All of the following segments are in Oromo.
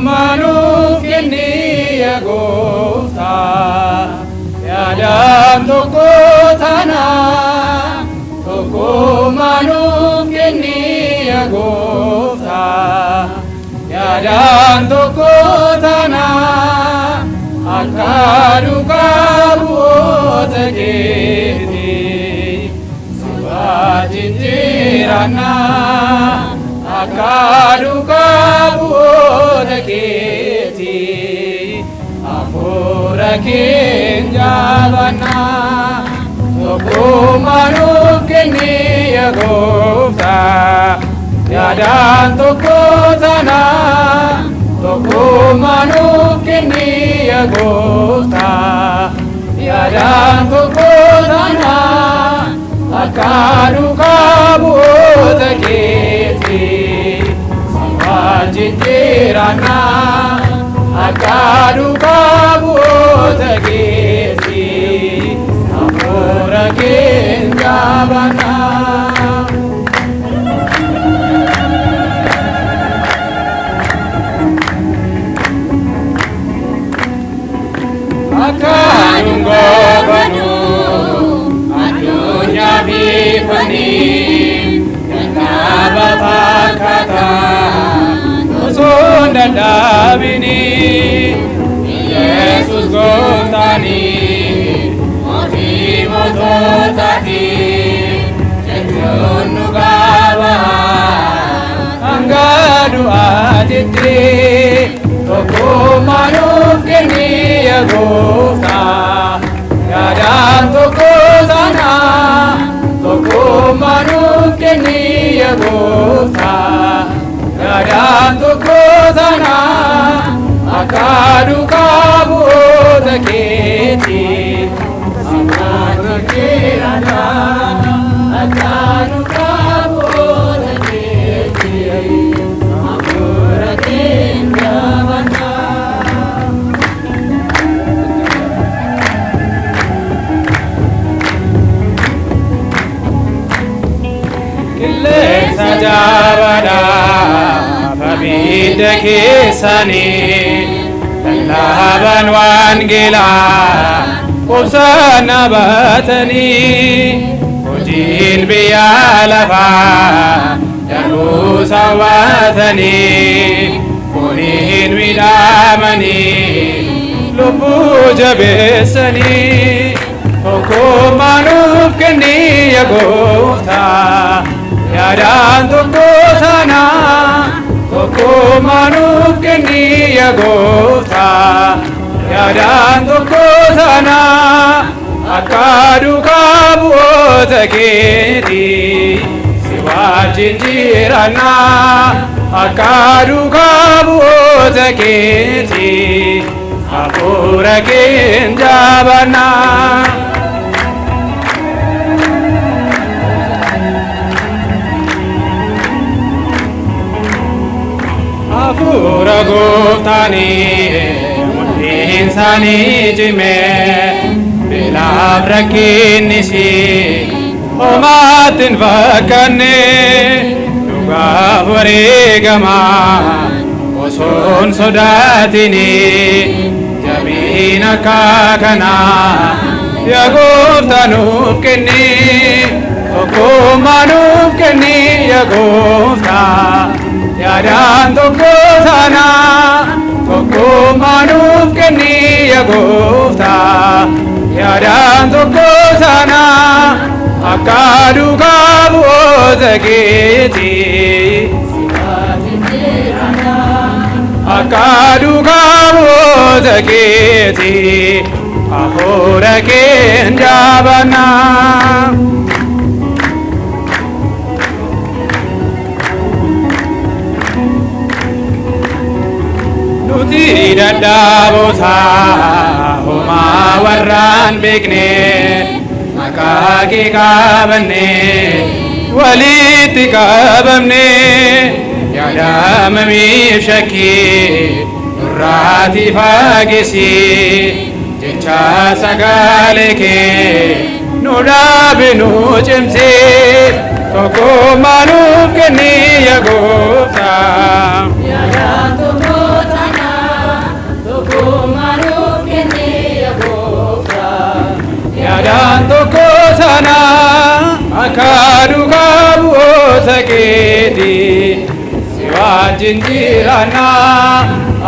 manuf kenni agofta yaadaan tokko tana tokko manuf kenni agofta yaadaan tokko tana akka duukaa bu'oota keeti sabaa jijjiirannaa akka duukaa bu'oota keeti hafuura keenya jaabannaa tokkummaa nuuf kenni yaa Gooftaa yaadaan tokko tana tokkummaa nuuf kenni yaa Gooftaa yaadaan tokko tana akka duukaa bu'oota keeti sabaa jijjiirannaa akka duukaa bu'oota keeti hafuura keenya jaabannaa. Akka dhungoofannu addunyaa fi fanii jalqaba fakkaataan osoo hin dadhabini Yesuus gooftaanii mootii moototaati jechuun nu qaba hanga du'aatitti tokkummaa nuuf kenni yaa Gooftaa yaadaan tokko tana tokkummaa nuuf kenni yaa Gooftaa yaadaan tokko tana akka duukaa bu'oota keeti hafuura jijjiirannaa akka duukaa bu'oota keeti hafuura keenya jaabannaa. Qilleensa jaabaadhaaf abidda keessanii lallaaban wangeelaa obsaan baatanii hojiin biyya lafaa darbuu sawwaatanii fooniin midhaamanii lubbuu jabeessanii tokkummaa nuuf kenni yaa Gooftaa yaadaan tokko tana tokkummaa nuuf kenni yaa Gooftaa yaadaan tokko tana akka duukaa bu'oota keeti si wajjin jiraannaa akka duukaa bu'oota keeti hafuura keenya jaabannaa. Hafuura Gooftaanii mudhiin isaanii cimee beelaaf rakkinni homaatti hin fakkaanne dhugaaf wareegamaa osoo hin sodaatini jabiin akka kanaa yaa Gooftaa nuuf kenni tokkummaa nuuf kenni yaa Gooftaa yaadaan tokko tana tokkummaa nuuf kenni yaa Gooftaa yaadaan tokko tana akka duukaa bu'oota keeti akka duukaa bu'oota keeti hafuura keenya jaabannaa. Nuti dadhaboota homaa warraan beekne maqaa kee qabanne walitti qabamne yaadamamiif shakkii nurraatii fageessi jecha sagalee kee nu dhaabe nu cimse tokkummaa nuuf kenni yaa Gooftaa. ጃበና አካዱ ካቡኦተ ኬቲ ሲዋጅን ጅራና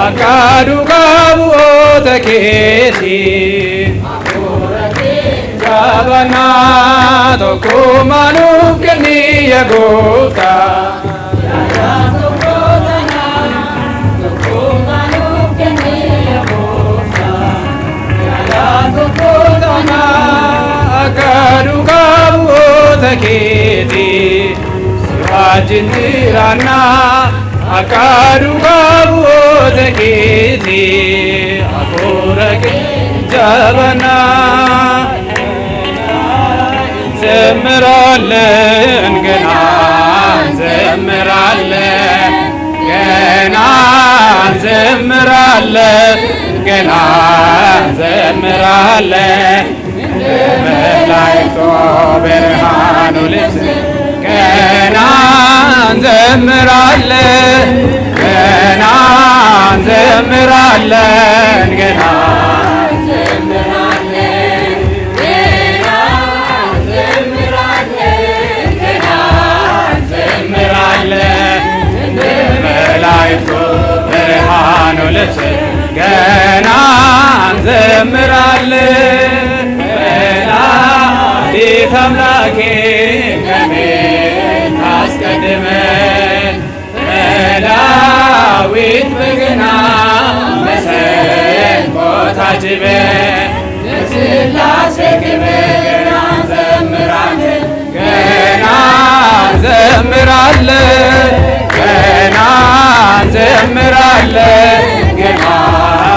አካዱ ካቡኦተ ኬቲ ጃበና tokkummaa nuuf kenni yaa Gooftaa. Akka duukaa bu'oota keetii si wajjin jiraannaa akka duukaa bu'oota keetii hafuura kee jabannaa. እንዘምራለን ገና እንዘምራለን ገና እንዘምራለን ገና እንዘምራለን መላእክቶ ብርሃኑ ልብስ ገና እንዘምራለን ገና እንዘምራለን ገና ብርሃኑ ልብስ ገና እንዘምራለን ወላዲተ አምላኬ ከቤት አስቀድመን በዳዊት በገና መሰንቆ ታጅበን ለሥላሴ ክብር እንዘምራለን ገና እንዘምራለን ገና እንዘምራለን ገና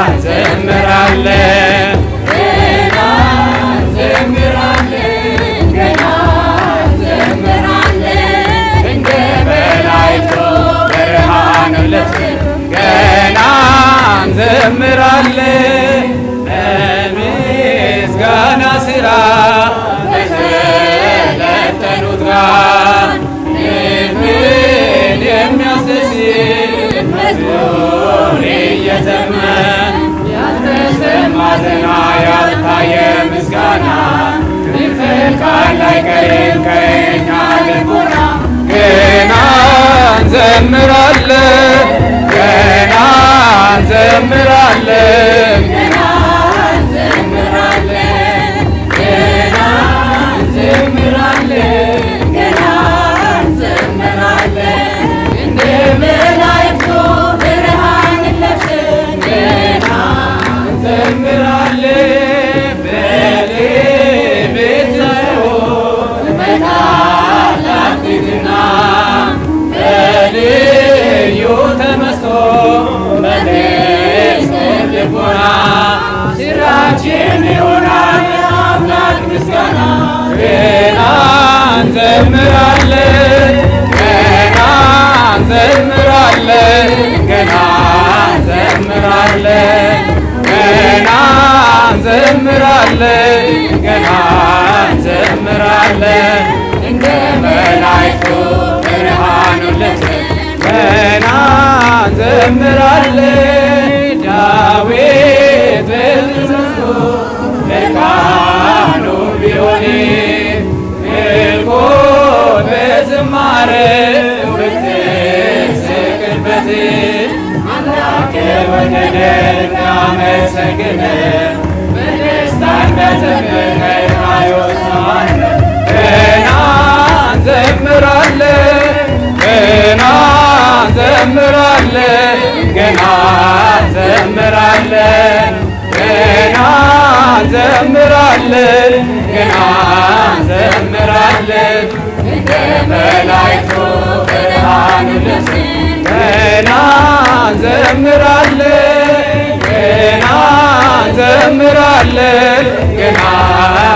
እንዘምራለን ገና እንዘምራለን ገና እንዘምራለን እንደ መላእክቱ ብርሃኑ ልብስ ገና እንዘምራለን በምስጋና ሥራ በሰለጠኑት ጋር ልብን የሚያስደስት መዝሙር እየዘመርን ያልተሰማ ዜና ያልታየ ምስጋና ይፈልቃል አይቀርም ከእኛ ልቦና ገና እንዘምራለን ገና እንዘምራለን ገና እንዘምራለን ገና እንዘምራለን ገና እንዘምራለን እንደ መላእክቱ ብርሃን ለብሰን ገና እንዘምራለን በልቤት ሳይሆን በታላቅ ትሕትና በልዩ ተመስጦ በደስታ ልቦና ሥራችን ይሆናል የአምላክ ምስጋና ገና እንዘምራለን ገና እንዘምራለን ገና እንዘምራለን ገና እንዘምራለን ገና እንዘምራለን እንደ መላእክቱ ብርሃኑ ለብሰን ገና እንዘምራለን ዳዊት በመዝሙሩ ለካህኑ ቢሆንም ምልኮት በዝማሬው ብትስቅበት አምላክ ወደደን እናመሰግነው በደስታ እንደዘመርን አይወስነዋለን ገና እንዘምራለን ገና እንዘምራለን ገና እንዘምራለን ገና እንዘምራለን ገና እንዘምራለን እንደ መላእክቱ ብርሃኑ ለብሰን ገና እንዘምራለን ገና እንዘምራለን ገና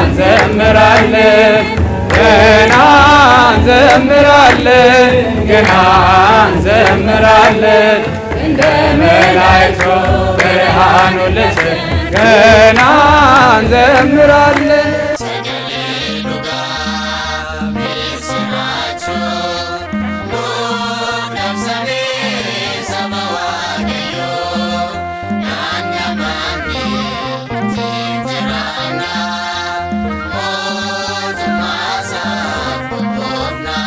እንዘምራለን ገና እንዘምራለን ገና እንዘምራለን እንደ መላእክቱ ብርሃኑ ለብሰን ገና እንዘምራለን